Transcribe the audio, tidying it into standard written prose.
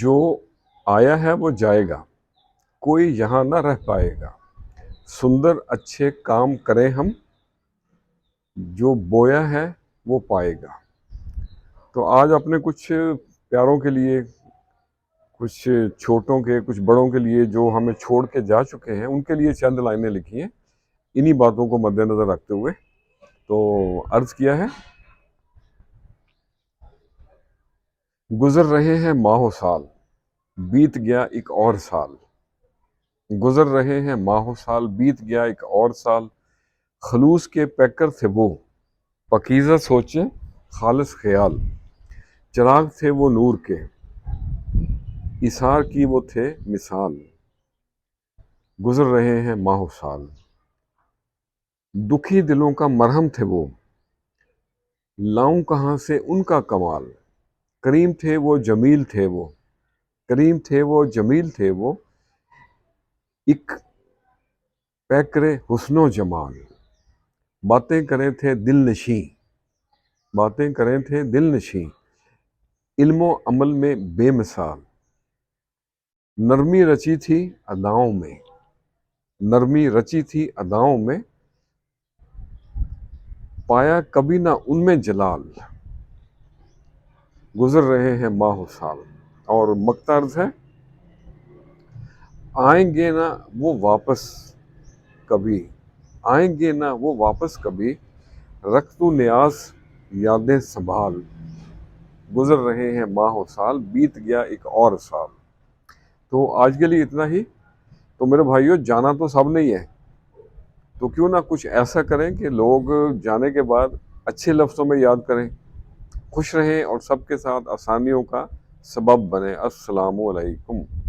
جو آیا ہے وہ جائے گا، کوئی یہاں نہ رہ پائے گا، سندر اچھے کام کریں ہم، جو بویا ہے وہ پائے گا۔ تو آج اپنے کچھ پیاروں کے لیے، کچھ چھوٹوں کے، کچھ بڑوں کے لیے جو ہمیں چھوڑ کے جا چکے ہیں، ان کے لیے چند لائنیں لکھی ہیں انہی باتوں کو مد نظر رکھتے ہوئے۔ تو عرض کیا ہے، گزر رہے ہیں ماہ و سال، بیت گیا ایک اور سال، گزر رہے ہیں ماہ و سال، بیت گیا ایک اور سال، خلوص کے پیکر تھے وہ، پاکیزہ سوچیں خالص خیال، چراغ تھے وہ نور کے، اثار کی وہ تھے مثال، گزر رہے ہیں ماہ و سال، دکھی دلوں کا مرہم تھے وہ، لاؤں کہاں سے ان کا کمال، کریم تھے وہ جمیل تھے وہ، کریم تھے وہ جمیل تھے وہ، ایک پیکر حسن و جمال، باتیں کرے تھے دل نشیں، باتیں کرے تھے دل نشیں، علم و عمل میں بے مثال، نرمی رچی تھی اداؤں میں، نرمی رچی تھی اداؤں میں، پایا کبھی نہ ان میں جلال، گزر رہے ہیں ماہ و سال۔ اور مقطع عرض ہے، آئیں گے نہ وہ واپس کبھی، آئیں گے نہ وہ واپس کبھی، رکھ تو نیاز یادیں سنبھال، گزر رہے ہیں ماہ و سال، بیت گیا ایک اور سال۔ تو آج کے لیے اتنا ہی۔ تو میرے بھائیوں، جانا تو سب نہیں ہے، تو کیوں نہ کچھ ایسا کریں کہ لوگ جانے کے بعد اچھے لفظوں میں یاد کریں، خوش رہیں اور سب کے ساتھ آسانیوں کا سبب بنیں۔ السلام علیکم۔